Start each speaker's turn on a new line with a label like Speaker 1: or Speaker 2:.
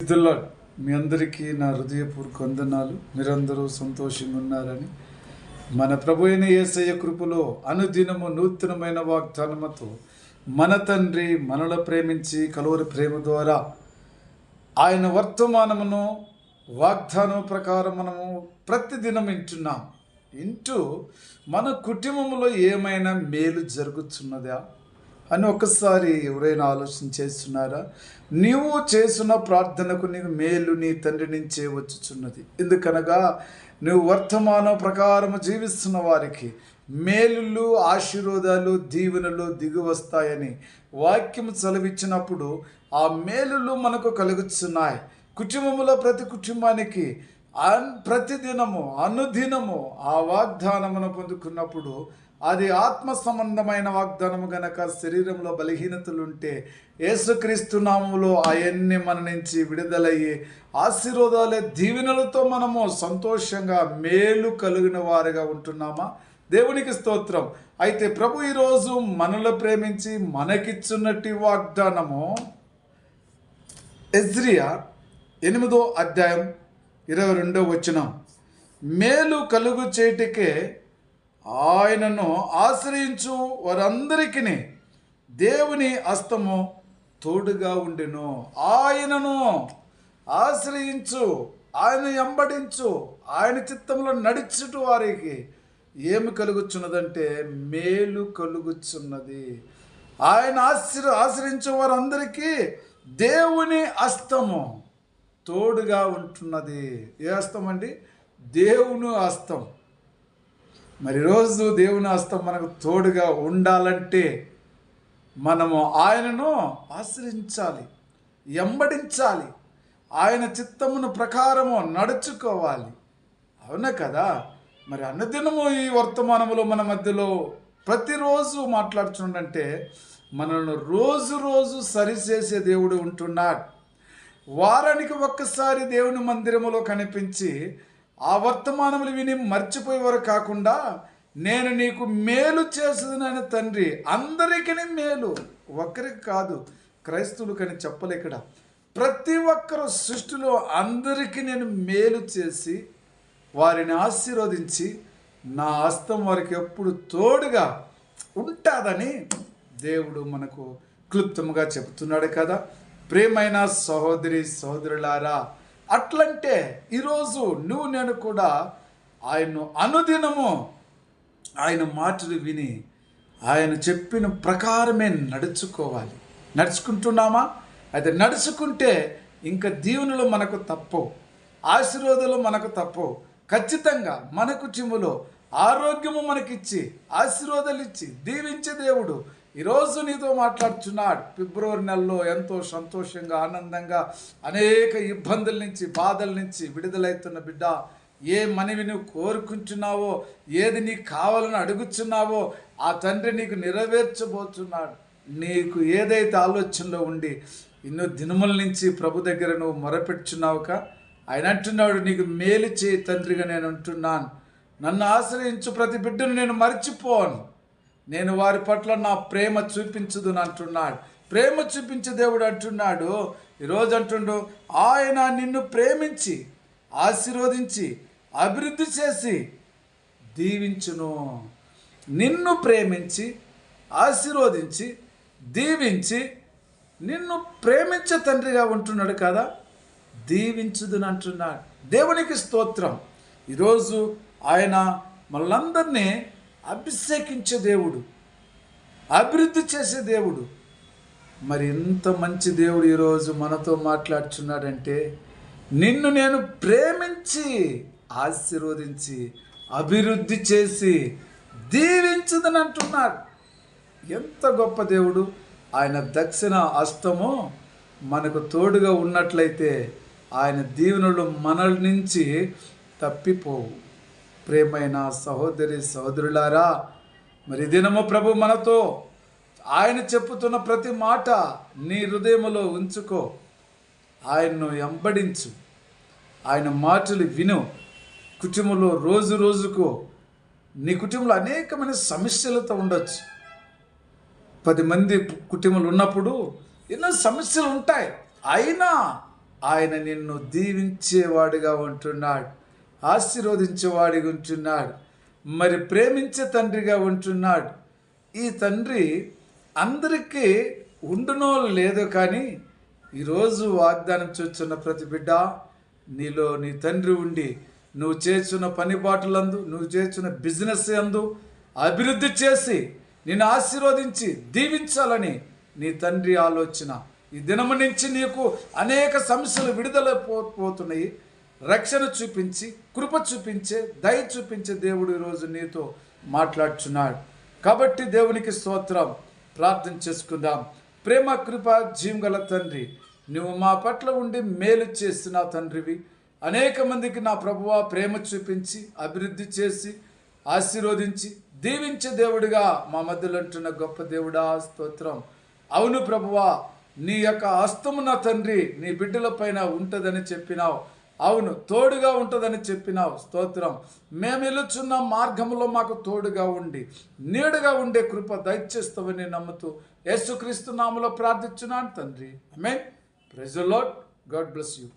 Speaker 1: ప్రైజ్దల్లా మీ అందరికీ నా హృదయపూర్వక వందనాలు. మీరందరూ సంతోషంగా ఉన్నారని మన ప్రభు అయిన యేసయ్య కృపలో అనుదినము నూతనమైన వాగ్దానముతో మన తండ్రి మనలో ప్రేమించి కలువరి ప్రేమ ద్వారా ఆయన వర్తమానమును వాగ్దానం ప్రకారం మనము ప్రతిదినం వింటూ మన కుటుంబంలో ఏమైనా మేలు జరుగుతున్నదా అని ఒకసారి ఎవరైనా ఆలోచన చేస్తున్నారా? నీవు చేసిన ప్రార్థనకు నీకు మేలు నీ తండ్రి నుంచే వచ్చుచున్నది. ఎందుకనగా నువ్వు వర్తమానం ప్రకారం జీవిస్తున్న వారికి మేలులు, ఆశీర్వాదాలు, దీవెనలు దిగి వస్తాయని వాక్యం చదివించినప్పుడు ఆ మేలులు మనకు కలుగుతున్నాయి. కుటుంబంలో ప్రతి కుటుంబానికి ప్రతిదినము అనుదినము ఆ వాగ్దానమును పొందుకున్నప్పుడు అది ఆత్మ సంబంధమైన వాగ్దానము గనక శరీరంలో బలహీనతలుంటే యేసుక్రీస్తు నామములో అవన్నీ మన నుంచి విడుదలయ్యి ఆశీర్వాదాలే దీవెనలతో మనము సంతోషంగా మేలు కలిగిన వారుగా ఉంటున్నామా? దేవునికి స్తోత్రం. అయితే ప్రభు ఈరోజు మనలో ప్రేమించి మనకిచ్చున్నట్టి వాగ్దానము ఎజ్రియా 8వ అధ్యాయం 22వ వచనం. మేలు కలుగు చేటికే ఆయనను ఆశ్రయించు వారందరికీ దేవుని హస్తము తోడుగా ఉండెను. ఆయనను ఆశ్రయించు, ఆయన వెంబడించు, ఆయన చిత్తంలో నడిచుట వారికి ఏమి కలుగుచున్నదంటే మేలు కలుగుచున్నది. ఆయన ఆశ్రయించు వారందరికీ దేవుని హస్తము తోడుగా ఉంటున్నది. ఏ హస్తం అండి? దేవుని హస్తం. మరి రోజు దేవుని హస్తం మనకు తోడుగా ఉండాలంటే మనము ఆయనను ఆశ్రయించాలి, వెంబడించాలి, ఆయన చిత్తమును ప్రకారము నడుచుకోవాలి. అవునా కదా? మరి అన్నదినము ఈ వర్తమానములో మన మధ్యలో ప్రతిరోజు మాట్లాడుచుండంటే మనల్ని రోజు సరిచేసే దేవుడు ఉంటున్నాడు. వారానికి ఒక్కసారి దేవుని మందిరములో కనిపించి ఆ వర్తమానములు విని మర్చిపోయేవారు కాకుండా నేను నీకు మేలు చేసేదనని తండ్రి, అందరికీ మేలు, ఒక్కరికి కాదు, క్రైస్తవులు కానీ చెప్పలే. ఇక్కడ ప్రతి ఒక్కరు సృష్టిలో అందరికీ నేను మేలు చేసి వారిని ఆశీర్వదించి నా హస్తం వారికి ఎప్పుడు తోడుగా ఉంటుందని దేవుడు మనకు క్లుప్తముగా చెబుతున్నాడు కదా. ప్రియమైన సహోదరి సహోదరులారా, అట్లంటే ఈరోజు నువ్వు నేను కూడా ఆయన్ను అనుదినము ఆయన మాటలు విని ఆయన చెప్పిన ప్రకారమే నడుచుకోవాలి. నడుచుకుంటున్నామా? అయితే నడుచుకుంటే ఇంకా దీవెనలు మనకు తప్పవు, ఆశీర్వాదాలు మనకు తప్పవు. ఖచ్చితంగా మన కుటుంబంలో ఆరోగ్యము మనకిచ్చి ఆశీర్వాదాలు ఇచ్చి దీవించే దేవుడు ఈరోజు నీతో మాట్లాడుచున్నాడు. ఫిబ్రవరి నెలలో ఎంతో సంతోషంగా ఆనందంగా అనేక ఇబ్బందుల నుంచి బాధల నుంచి విడుదలవుతున్న బిడ్డ, ఏ మనవి నువ్వు కోరుకుంటున్నావో, ఏది నీకు కావాలని అడుగుచున్నావో ఆ తండ్రి నీకు నెరవేర్చబోతున్నాడు. నీకు ఏదైతే ఆలోచనలో ఉండి ఎన్నో దినముల నుంచి ప్రభు దగ్గర నువ్వు మొరపెట్టుచున్నావుక ఆయన అంటున్నాడు, నీకు మేలు చేయి తండ్రిగా నేను అంటున్నాను. నన్ను ఆశ్రయించు ప్రతి బిడ్డను నేను మర్చిపోను, నేను వారి పట్ల నా ప్రేమ చూపించదుని అంటున్నాడు. ప్రేమ చూపించే దేవుడు అంటున్నాడు. ఈరోజు అంటుండు, ఆయన నిన్ను ప్రేమించి ఆశీర్వదించి అభివృద్ధి చేసి దీవించును. నిన్ను ప్రేమించి ఆశీర్వదించి దీవించి నిన్ను ప్రేమించే తండ్రిగా ఉంటున్నాడు కదా, దీవించుదుని అంటున్నాడు. దేవునికి స్తోత్రం. ఈరోజు ఆయన మనందరినీ అభిషేకించే దేవుడు, అభివృద్ధి చేసే దేవుడు. మరి ఎంత మంచి దేవుడు ఈరోజు మనతో మాట్లాడుచున్నాడంటే నిన్ను నేను ప్రేమించి ఆశీర్వదించి అభివృద్ధి చేసి దీవించుదని అంటున్నాడు. ఎంత గొప్ప దేవుడు! ఆయన దక్షిణ హస్తము మనకు తోడుగా ఉన్నట్లయితే ఆయన దీవెనలు మన నుంచి తప్పిపోవు. ప్రేమైన సహోదరి సహోదరులారా, మరి దినము ప్రభు మనతో ఆయన చెప్పుతున్న ప్రతి మాట నీ హృదయములో ఉంచుకో, ఆయన్ను వెంబడించు, ఆయన మాటలు విను. కుటుంబంలో రోజుకు నీ కుటుంబంలో అనేకమైన సమస్యలతో ఉండొచ్చు. 10 మంది కుటుంబాలు ఉన్నప్పుడు ఎన్నో సమస్యలు ఉంటాయి. అయినా ఆయన నిన్ను దీవించేవాడిగా ఉంటున్నాడు, ఆశీర్వదించేవాడిగా ఉంటున్నాడు, మరి ప్రేమించే తండ్రిగా ఉంటున్నాడు. ఈ తండ్రి అందరికీ ఉండునో లేదో కానీ ఈరోజు వాగ్దానం చూస్తున్న ప్రతి బిడ్డ, నీలో నీ తండ్రి ఉండి నువ్వు చేస్తున్న పనిబాటులందు, నువ్వు చేస్తున్న బిజినెస్ అందు అభివృద్ధి చేసి నిన్ను ఆశీర్వదించి దీవించాలని నీ తండ్రి ఆలోచన. ఈ దినము నుంచి నీకు అనేక సమస్యలు విడుదల పోతున్నాయి. రక్షణ చూపించి, కృప చూపించే, దయ చూపించే దేవుడు ఈరోజు నీతో మాట్లాడుచున్నాడు. కాబట్టి దేవునికి స్తోత్రం. ప్రార్థన చేసుకుందాం. ప్రేమ, కృప, జీవం తండ్రి, నువ్వు మా పట్ల ఉండి మేలు చేసిన తండ్రివి. అనేక మందికి నా ప్రభువా ప్రేమ చూపించి, అభివృద్ధి చేసి, ఆశీర్వదించి, దీవించే దేవుడిగా మా మధ్యలో ఉంటున్న గొప్ప దేవుడా స్తోత్రం. అవును ప్రభువా, నీ యొక్క హస్తము నా తండ్రి నీ బిడ్డల పైన ఉంటుందని చెప్పినావు. అవును, తోడుగా ఉంటుందని చెప్పినావు. స్తోత్రం. మేము వెళుచున్న మార్గంలో మాకు తోడుగా ఉండి నీడుగా ఉండే కృప దయచేస్తావని నమ్ముతూ యేసుక్రీస్తు నామములో ప్రార్థించున్నాను తండ్రి. ఆమేన్. Praise the lord. God bless you.